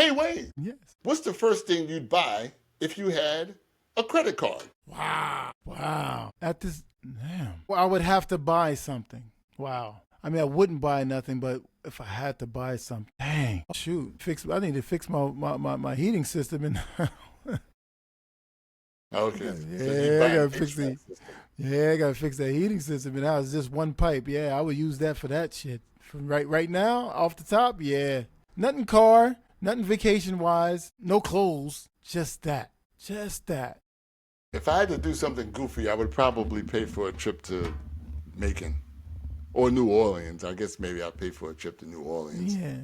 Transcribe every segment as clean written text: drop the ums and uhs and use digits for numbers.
Hey, Wayne, Yes. what's the first thing you'd buy if you had a credit card? Wow. Wow. At this, damn. Well, I would have to buy something. Wow. I mean, I wouldn't buy nothing, but if I had to buy something, dang, shoot, I need to fix my heating system. And Okay, so you'd yeah, I buy an gotta fix HVAC the, system. yeah, I gotta fix that heating system. And that was just one pipe. Yeah, I would use that for that shit. From right now, off the top, yeah, nothing car, nothing vacation wise, no clothes, just that, just that. If I had to do something goofy, I would probably pay for a trip to Macon or New Orleans. I guess maybe I'd pay for a trip to New Orleans Yeah,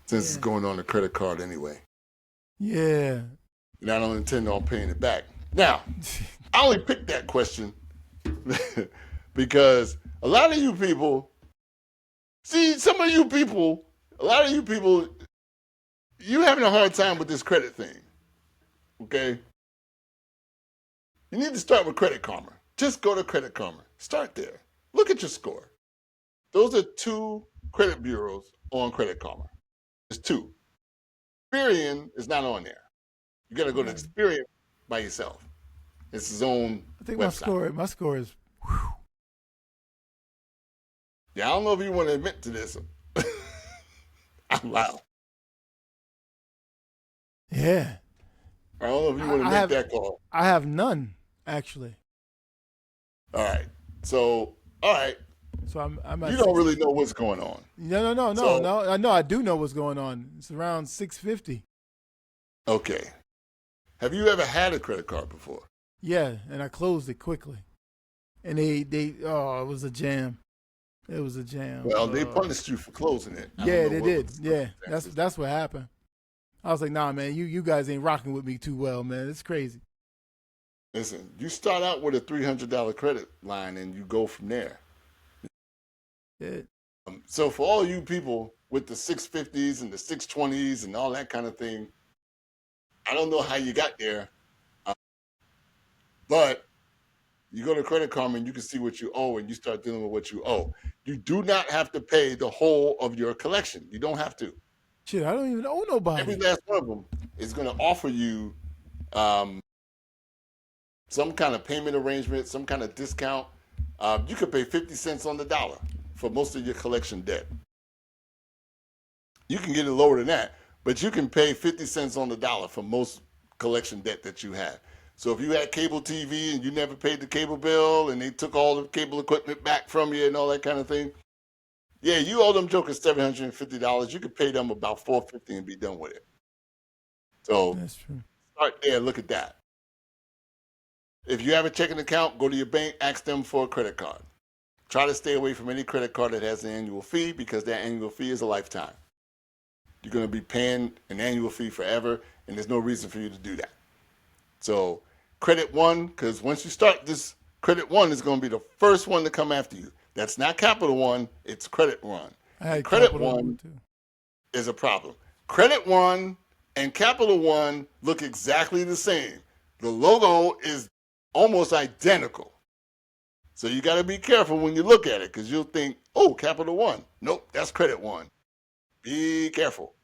since it's yeah, going on a credit card anyway. yeah. And I don't intend on paying it back. Now, I only picked that question because a lot of you people, see, some of you people, a lot of you people, you having a hard time with this credit thing. Okay? You need to start with Credit Karma. Just go to Credit Karma. Start there. Look at your score. Those are two credit bureaus on Credit Karma. There's two. Experian is not on there. You got to go to Right. Experian by yourself. It's his own I think website. my score is. Yeah, I don't know if you want to admit to this out loud. Yeah, I don't know if you want to I make have that call. I have none actually. All right. So, all right. So I'm You at don't six. really know what's going on. So, No. I know I do know what's going on. It's around 650. okay. Have you ever had a credit card before? Yeah, and I closed it quickly. And they it was a jam. It was a jam. Well, they punished you for closing it. I don't Yeah, know they what did. was the Yeah, circumstances. that's what happened. I was like, nah, man, you guys ain't rocking with me too well, man. It's crazy. Listen, you start out with a $300 credit line and you go from there. Yeah, So for all you people with the 650s and the 620s and all that kind of thing, I don't know how you got there, uh, but you go to Credit Karma and you can see what you owe and you start dealing with what you owe. You do not have to pay the whole of your collection. You don't have to. shit, I don't even owe Every nobody. last one of them is going to offer you um, some kind of payment arrangement, some kind of discount. You could pay 50 cents on the dollar for most of your collection debt. You can get it lower than that, but you can pay 50 cents on the dollar for most collection debt that you have. So if you had cable TV and you never paid the cable bill and they took all the cable equipment back from you and all that kind of thing, yeah, you owe them jokers $750. You could pay them about $450 and be done with it. So That's true. start there, look at that. If you have a checking account, go to your bank, ask them for a credit card. Try to stay away from any credit card that has an annual fee because that annual fee is a lifetime. You're going to be paying an annual fee forever, and there's no reason for you to do that. So, Credit One, because once you start this, Credit One is going to be the first one to come after you. That's not Capital One, it's Credit One. I And had Credit Capital One One too. is a problem. Credit One and Capital One look exactly the same. The logo is almost identical. So you got to be careful when you look at it because you'll think, oh, Capital One. Nope, that's Credit One. Be careful.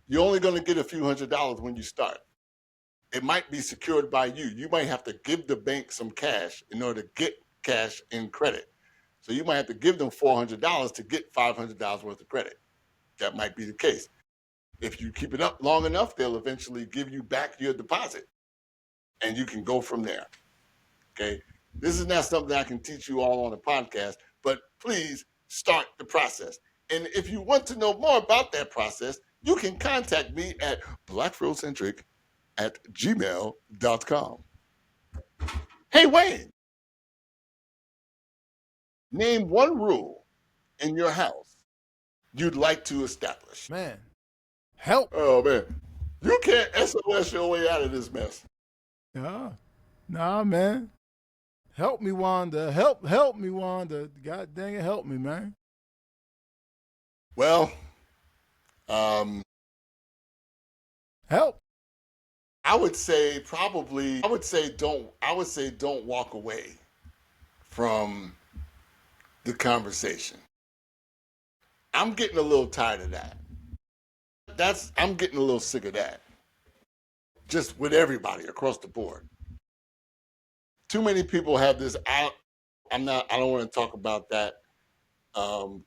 You're only going to get a few $100s when you start. It might be secured by you. You might have to give the bank some cash in order to get cash in credit. So you might have to give them $400 to get $500 worth of credit. That might be the case. If you keep it up long enough, they'll eventually give you back your deposit and you can go from there. Okay. This is not something I can teach you all on a podcast, but please start the process. And if you want to know more about that process, you can contact me at blackfrocentric@gmail.com. Hey, Wayne, name one rule in your house you'd like to establish. Man, help. Oh, man. You can't SOS your way out of this mess. Nah, man. Help me, Wanda. Help me, Wanda. God dang it, help me, man. Well, um, Help. I would say don't walk away from the conversation. I'm getting a little tired of that. I'm getting a little sick of that. Just with everybody across the board. Too many people have this. I don't want to talk about that.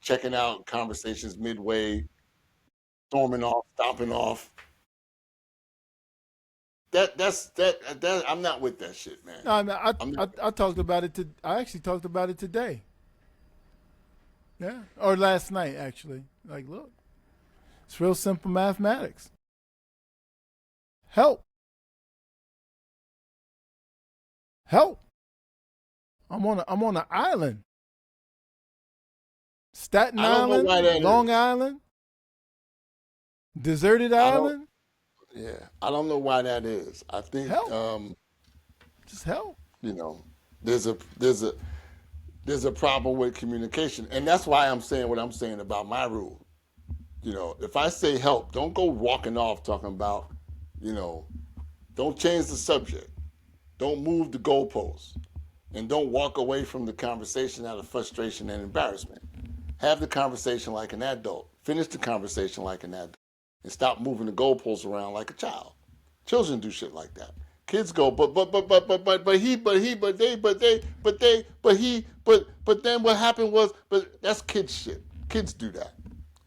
Checking out conversations midway, storming off, stomping off. That I'm not with that shit, man. No, I, mean, I'm not. I talked about it. I actually talked about it today. Yeah, or last night actually. Like, look, it's real simple mathematics. Help, help. I'm on an island. Staten I don't know Island, why that Long is. Island, deserted I don't. island. Yeah, I don't know why that is. I think Help, just help. you know, there's a there's a there's a problem with communication, and that's why I'm saying what I'm saying about my rule. If I say help, don't go walking off talking about, you know, don't change the subject, don't move the goalposts, and don't walk away from the conversation out of frustration and embarrassment. Have the conversation like an adult. Finish the conversation like an adult, and stop moving the goalposts around like a child. Children do shit like that. Kids go, but he, but then what happened was, but that's kids shit. Kids do that.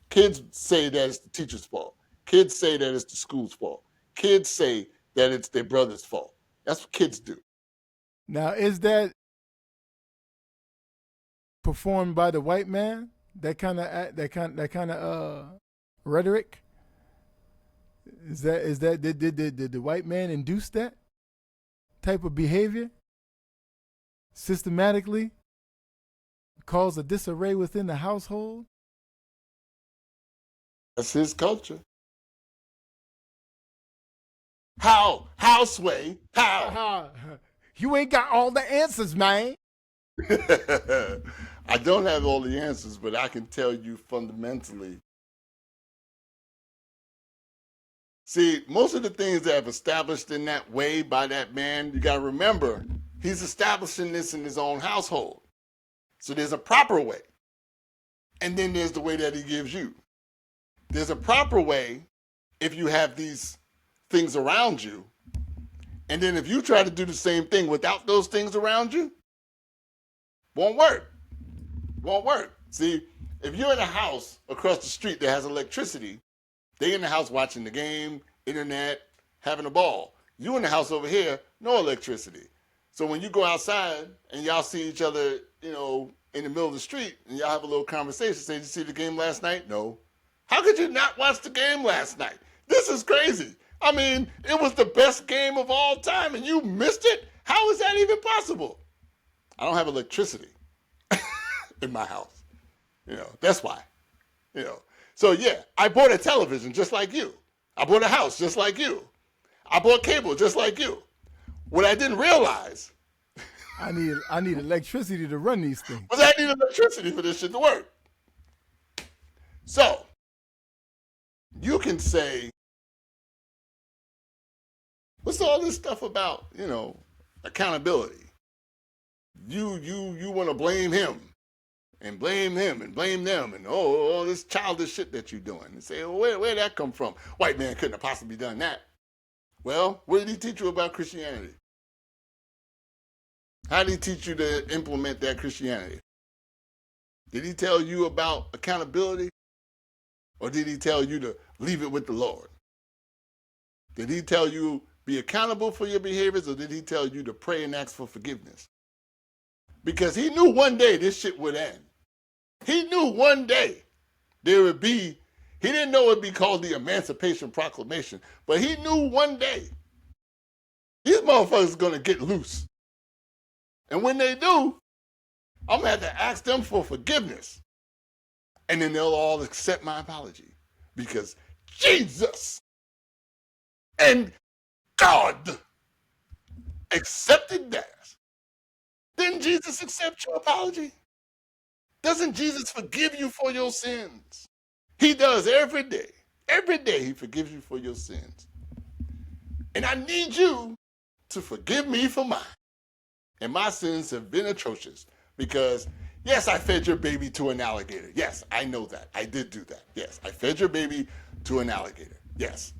Kids say that it's the teacher's fault. Kids say that it's the school's fault. Kids say that it's their brother's fault. That's what kids do. Now, is that performed by the white man? That kind of rhetoric. Is that did the white man induce that type of behavior systematically, cause a disarray within the household? That's his culture. How? How, Sway? How? You ain't got all the answers, man. I don't have all the answers, but I can tell you fundamentally. See, most of the things that have established in that way by that man, you got to remember, he's establishing this in his own household. So there's a proper way. And then there's the way that he gives you. There's a proper way if you have these things around you. And then if you try to do the same thing without those things around you, won't work. Won't work. See, if you're in a house across the street that has electricity, they in the house watching the game, internet, having a ball. You in the house over here, no electricity. So when you go outside and y'all see each other, in the middle of the street and y'all have a little conversation, say, did you see the game last night? No. How could you not watch the game last night? This is crazy. I mean, it was the best game of all time and you missed it? How is that even possible? I don't have electricity in my house. That's why. So yeah, I bought a television just like you. I bought a house just like you. I bought cable just like you. What I didn't realize I need electricity to run these things. was I need electricity for this shit to work. So you can say, what's all this stuff about, accountability? You want to blame him and blame him and blame them and all this childish shit that you're doing and say, well, where'd that come from? White man couldn't have possibly done that. Well, what did he teach you about Christianity? How did he teach you to implement that Christianity? Did he tell you about accountability? Or did he tell you to leave it with the Lord? Did he tell you be accountable for your behaviors, or did he tell you to pray and ask for forgiveness? Because he knew one day this shit would end. He knew one day there would be, he didn't know it would be called the Emancipation Proclamation, but he knew one day these motherfuckers are going to get loose. And when they do, I'm going to have to ask them for forgiveness. And then they'll all accept my apology. Because Jesus and God accepted theirs. Didn't Jesus accept your apology? Doesn't Jesus forgive you for your sins? He does every day. Every day he forgives you for your sins. And I need you to forgive me for mine. And my sins have been atrocious because, yes, I fed your baby to an alligator. Yes, I know that. I did do that. Yes, I fed your baby to an alligator. Yes.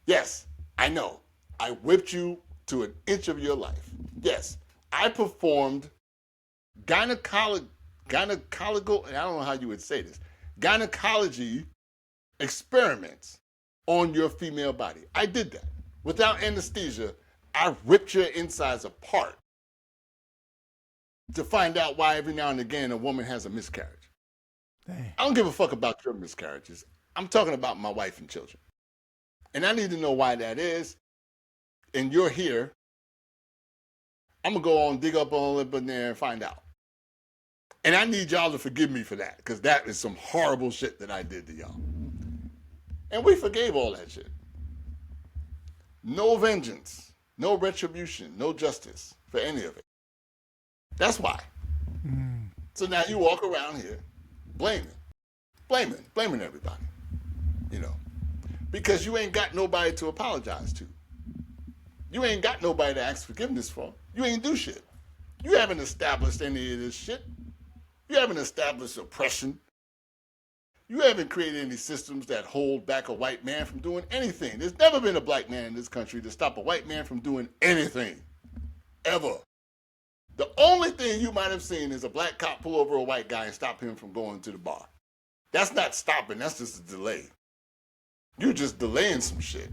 Yes, I know. I whipped you to an inch of your life. Yes, I performed gynecological, and I don't know how you would say this, gynecology experiments on your female body. I did that. Without anesthesia, I ripped your insides apart to find out why every now and again a woman has a miscarriage. Dang. I don't give a fuck about your miscarriages. I'm talking about my wife and children. And I need to know why that is. And you're here. I'm going to go on, dig up on it in there and find out. And I need y'all to forgive me for that, because that is some horrible shit that I did to y'all. And we forgave all that shit. No vengeance, no retribution, no justice for any of it. That's why. So now you walk around here blaming everybody, you know, because you ain't got nobody to apologize to. You ain't got nobody to ask forgiveness for. You ain't do shit. You haven't established any of this shit. You haven't established oppression. You haven't created any systems that hold back a white man from doing anything. There's never been a black man in this country to stop a white man from doing anything. Ever. The only thing you might have seen is a black cop pull over a white guy and stop him from going to the bar. That's not stopping. That's just a delay. You're just delaying some shit.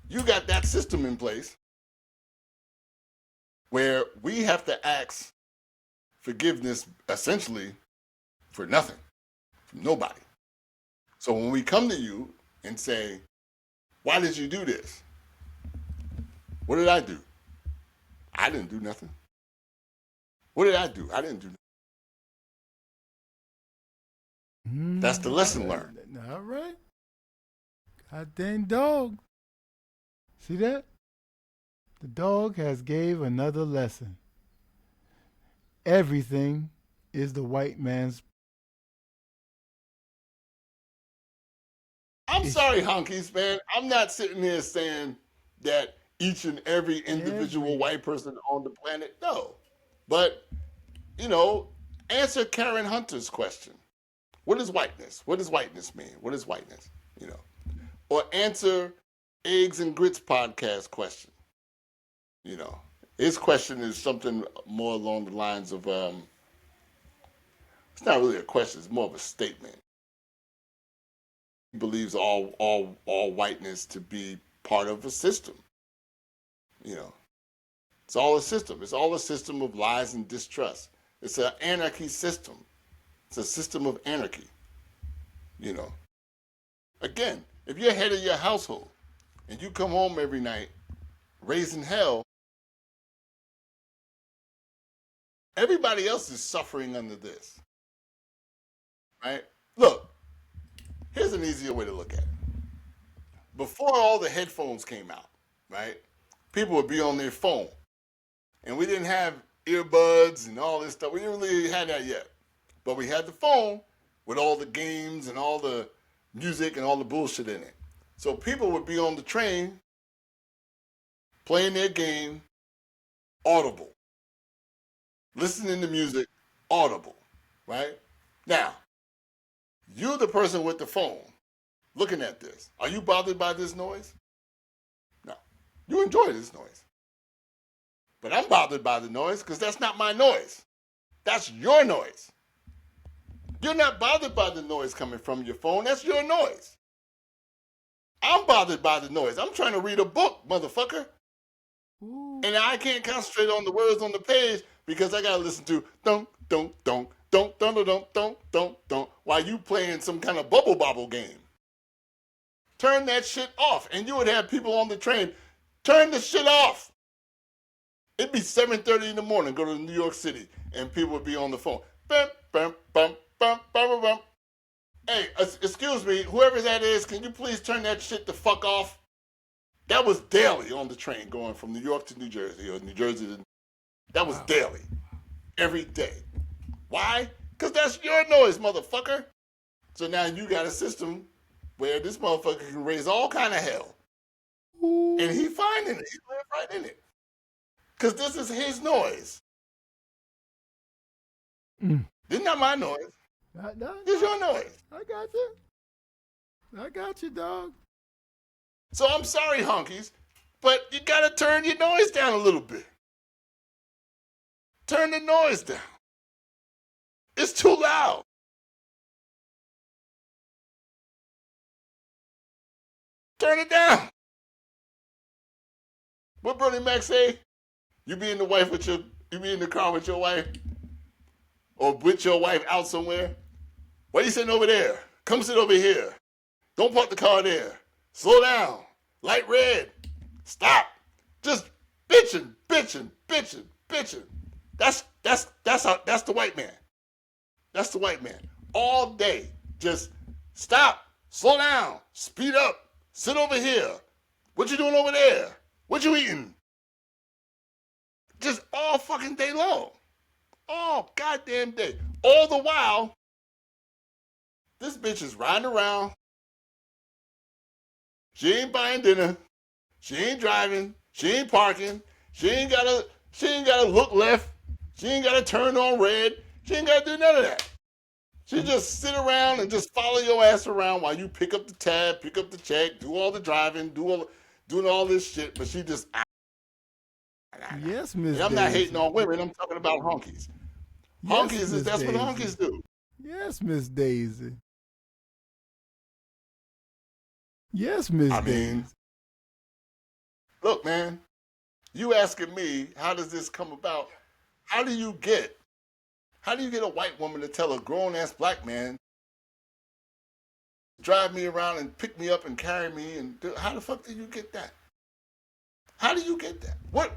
You got that system in place where we have to ask forgiveness essentially for nothing, from nobody. So when we come to you and say, why did you do this? What did I do? I didn't do nothing. What did I do? I didn't do nothing. That's the lesson learned. All right. God dang dog. See that? The dog has gave another lesson. Everything is the white man's. I'm sorry, honkies, man. I'm not sitting here saying that each and every individual white person on the planet, no. But, you know, answer Karen Hunter's question. What is whiteness? What does whiteness mean? What is whiteness? You know, or answer Eggs and Grits podcast question. You know, his question is something more along the lines of, it's not really a question, it's more of a statement. He believes all whiteness to be part of a system. You know, it's all a system. It's all a system of lies and distrust. It's an anarchy system. It's a system of anarchy. You know, again, if you're head of your household and you come home every night raising hell, everybody else is suffering under this, right? Look, here's an easier way to look at it. Before all the headphones came out, right, people would be on their phone. And we didn't have earbuds and all this stuff. We didn't really have that yet. But we had the phone with all the games and all the music and all the bullshit in it. So people would be on the train playing their game, audible. Listening to music, audible, right? Now, you're the person with the phone looking at this. Are you bothered by this noise? No. You enjoy this noise. But I'm bothered by the noise because that's not my noise. That's your noise. You're not bothered by the noise coming from your phone. That's your noise. I'm bothered by the noise. I'm trying to read a book, motherfucker. Ooh. And I can't concentrate on the words on the page because I got to listen to dunk, dunk, dunk, dunk, dunk, dunk, dunk, dunk, dunk, while you playing some kind of bubble bobble game. Turn that shit off. And you would have people on the train, turn the shit off. It'd be 7:30 in the morning, go to New York City, and people would be on the phone. Bum, bum, bum, bum, bum, bum. Hey, excuse me, whoever that is, can you please turn that shit the fuck off? That was daily on the train going from New York to New Jersey, or New Jersey to... That was daily. Every day. Why? Because that's your noise, motherfucker. So now you got a system where this motherfucker can raise all kind of hell. Ooh. And he finding it. He live right in it. Because this is his noise. This is not my noise. This is your noise. I got you. I got you, dog. So I'm sorry, honkies, but you gotta turn your noise down a little bit. Turn the noise down. It's too loud. Turn it down. What Bernie Mac say? You be in the car with your wife, or with your wife out somewhere. Why are you sitting over there? Come sit over here. Don't park the car there. Slow down. Light red. Stop. Just bitching, bitching, bitching, bitching. That's the white man. That's the white man. All day. Just stop. Slow down. Speed up. Sit over here. What you doing over there? What you eating? Just all fucking day long. All goddamn day. All the while, this bitch is riding around. She ain't buying dinner. She ain't driving. She ain't parking. She ain't gotta look left. She ain't gotta turn on red. She ain't gotta do none of that. She just sit around and just follow your ass around while you pick up the tab, pick up the check, do all the driving, doing all this shit. But she just. Yes, Miss. And I'm not hating on women. I'm talking about honkies. Yes, Honkies that's what honkies do. Yes, Miss Daisy. Yes, Miss Daisy. Look, man, you asking me, how does this come about? How do you get a white woman to tell a grown-ass black man to drive me around and pick me up and carry me? How the fuck do you get that? How do you get that? What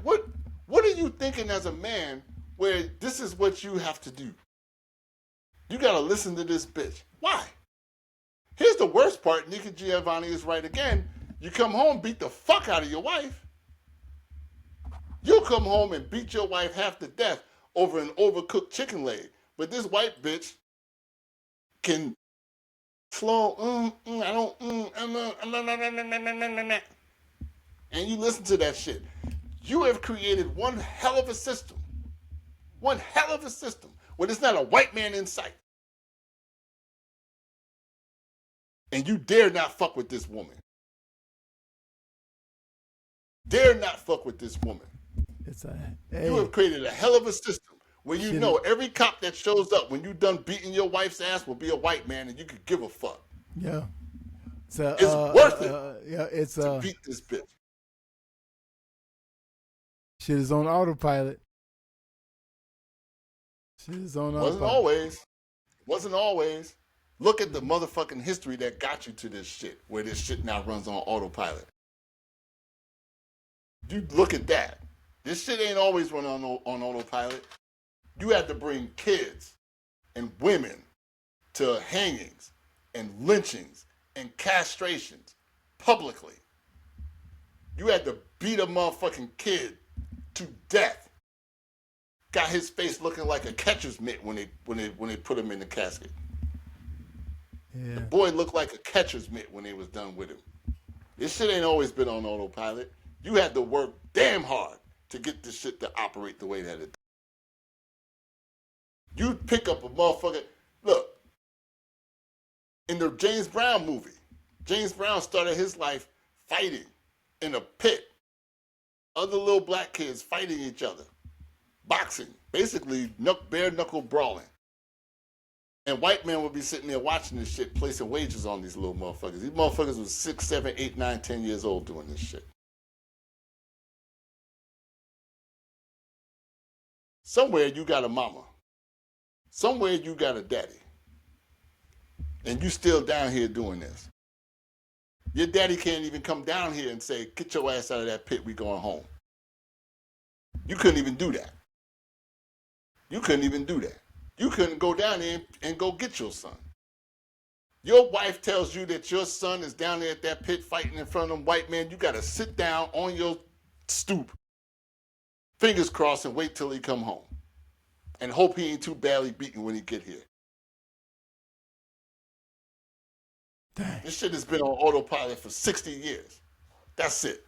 are you thinking as a man where this is what you have to do? You got to listen to this bitch. Why? Here's the worst part. Nikki Giovanni is right again. You come home, beat the fuck out of your wife. You'll come home and beat your wife half to death over an overcooked chicken leg. But this white bitch can slow, and you listen to that shit. You have created one hell of a system. One hell of a system where there's not a white man in sight. And you dare not fuck with this woman. Dare not fuck with this woman. You have created a hell of a system where you know every cop that shows up when you done beating your wife's ass will be a white man and you could give a fuck. Yeah. It's worth it to beat this bitch. Shit is on autopilot. Shit is on autopilot. Wasn't always. Look at the motherfucking history that got you to this shit, where this shit now runs on autopilot. You look at that. This shit ain't always run on autopilot. You had to bring kids and women to hangings and lynchings and castrations publicly. You had to beat a motherfucking kid to death. Got his face looking like a catcher's mitt when they put him in the casket. Yeah. The boy looked like a catcher's mitt when they was done with him. This shit ain't always been on autopilot. You had to work damn hard to get this shit to operate the way that it does. You pick up a motherfucker. Look, in the James Brown movie, James Brown started his life fighting in a pit. Other little black kids fighting each other. Boxing. Basically, bare knuckle brawling. And white men would be sitting there watching this shit, placing wagers on these little motherfuckers. These motherfuckers was 6, 7, 8, 9, 10 years old doing this shit. Somewhere you got a mama. Somewhere you got a daddy. And you still down here doing this. Your daddy can't even come down here and say, get your ass out of that pit, we going home. You couldn't even do that. You couldn't even do that. You couldn't go down there and go get your son. Your wife tells you that your son is down there at that pit fighting in front of them white men. You got to sit down on your stoop, fingers crossed, and wait till he come home. And hope he ain't too badly beaten when he get here. Dang. This shit has been on autopilot for 60 years. That's it.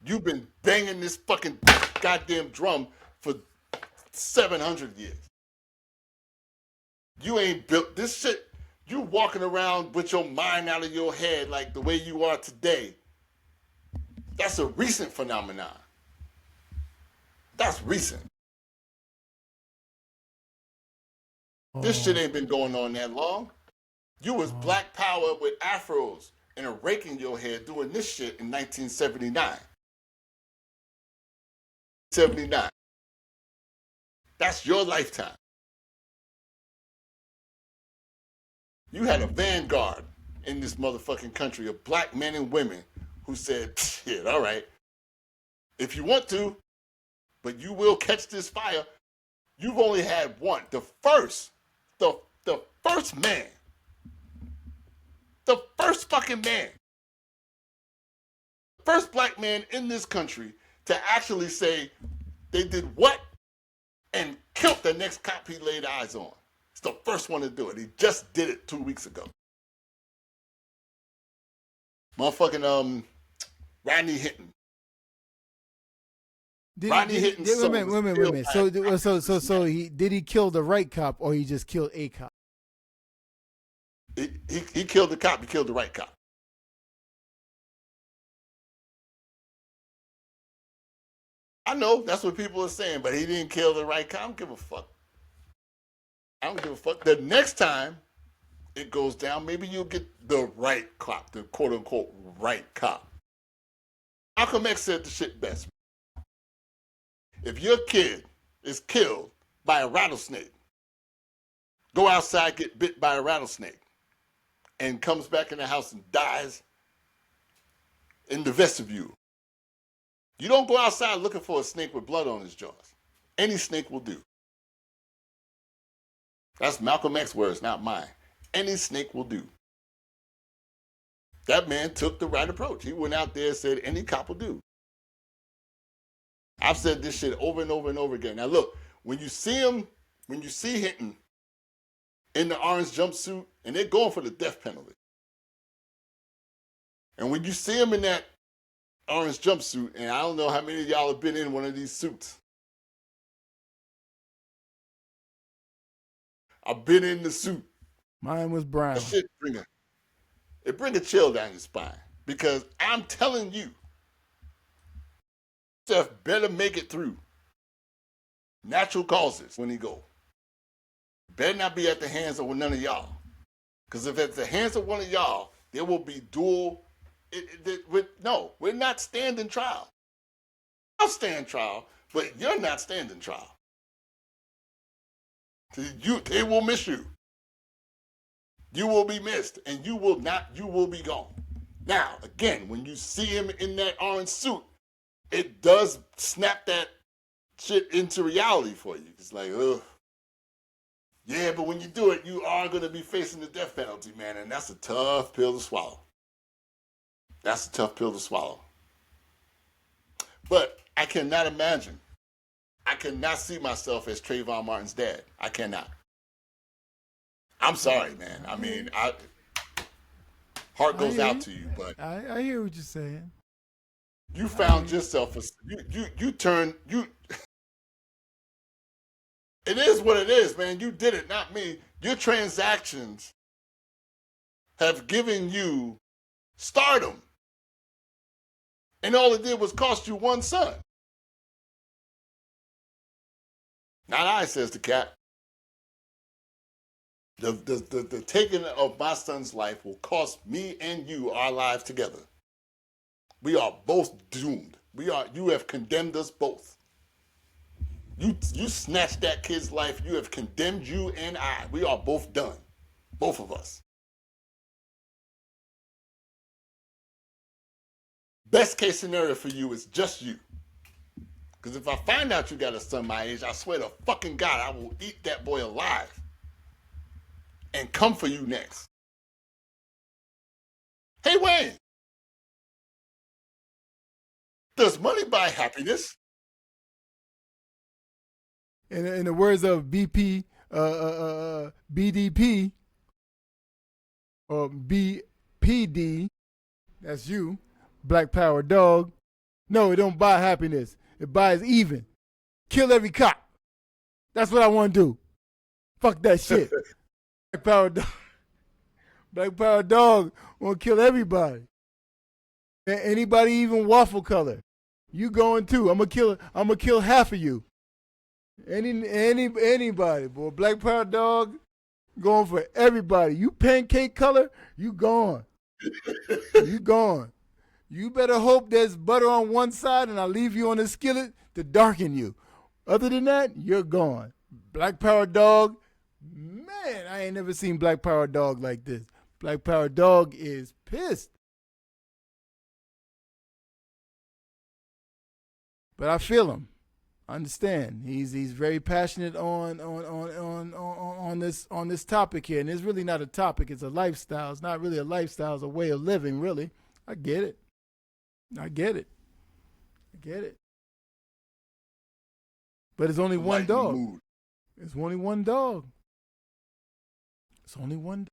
You've been banging this fucking goddamn drum for 700 years. You ain't built this shit. You walking around with your mind out of your head like the way you are today. That's a recent phenomenon. That's recent. This shit ain't been going on that long. You was Black Power with afros and a rake in your head doing this shit in 1979. 79. That's your lifetime. You had a vanguard in this motherfucking country of black men and women who said, shit, all right, if you want to, but you will catch this fire. You've only had one. The first man. The first fucking man. First black man in this country to actually say they did what and killed the next cop he laid eyes on. It's the first one to do it. He just did it 2 weeks ago. Motherfucking Rodney Hinton. Rodney Hinton. Wait a minute. So he kill the right cop or he just killed a cop? He killed the cop. He killed the right cop. I know that's what people are saying, but he didn't kill the right cop. I don't give a fuck. I don't give a fuck. The next time it goes down, maybe you'll get the right cop, the quote unquote right cop. Malcolm X said the shit best. If your kid is killed by a rattlesnake, go outside, get bit by a rattlesnake, and comes back in the house and dies in the vestibule. You don't go outside looking for a snake with blood on his jaws. Any snake will do. That's Malcolm X's words, not mine. Any snake will do. That man took the right approach. He went out there and said, any cop will do. I've said this shit over and over and over again. Now look, when you see Hinton in the orange jumpsuit, and they're going for the death penalty. And when you see him in that orange jumpsuit, and I don't know how many of y'all have been in one of these suits. I've been in the suit. Mine was brown. That shit bring a chill down your spine. Because I'm telling you, Steph better make it through natural causes when he go. Better not be at the hands of none of y'all. Because if it's the hands of one of y'all, there will be dual. No, we're not standing trial. I'll stand trial, but you're not standing trial. They will miss you. You will be missed, and you will be gone. Now, again, when you see him in that orange suit, it does snap that shit into reality for you. It's like, ugh. Yeah, but when you do it, you are going to be facing the death penalty, man, and that's a tough pill to swallow. That's a tough pill to swallow. But I cannot imagine. I cannot see myself as Trayvon Martin's dad. I cannot. I'm sorry, man. I mean, heart goes out to you, but I hear what you're saying. You found yourself you turned. It is what it is, man. You did it, not me. Your transactions have given you stardom. And all it did was cost you one son. Not I, says the cat. The taking of my son's life will cost me and you our lives together. We are both doomed. You have condemned us both. You snatched that kid's life. You have condemned you and I. We are both done. Both of us. Best case scenario for you is just you. Because if I find out you got a son my age, I swear to fucking God, I will eat that boy alive. And come for you next. Hey, Wayne. Does money buy happiness? In the words of BDP, or BPD, that's you, Black Power Dog. No, it don't buy happiness. It buys even. Kill every cop. That's what I want to do. Fuck that shit. Black Power Dog. Black Power dog gonna kill everybody. Anybody even waffle color, you going too. I'm gonna kill half of you. Anybody, boy. Black Power dog going for everybody. You pancake color, you gone. You gone. You better hope there's butter on one side and I leave you on the skillet to darken you. Other than that, you're gone. Black Power dog, man, I ain't never seen Black Power dog like this. Black Power dog is pissed. But I feel him. I understand. He's very passionate on this topic here, and it's really not a topic. It's a lifestyle. It's not really a lifestyle. It's a way of living. Really, I get it. I get it. But it's only one dog. It's only one dog. It's only one.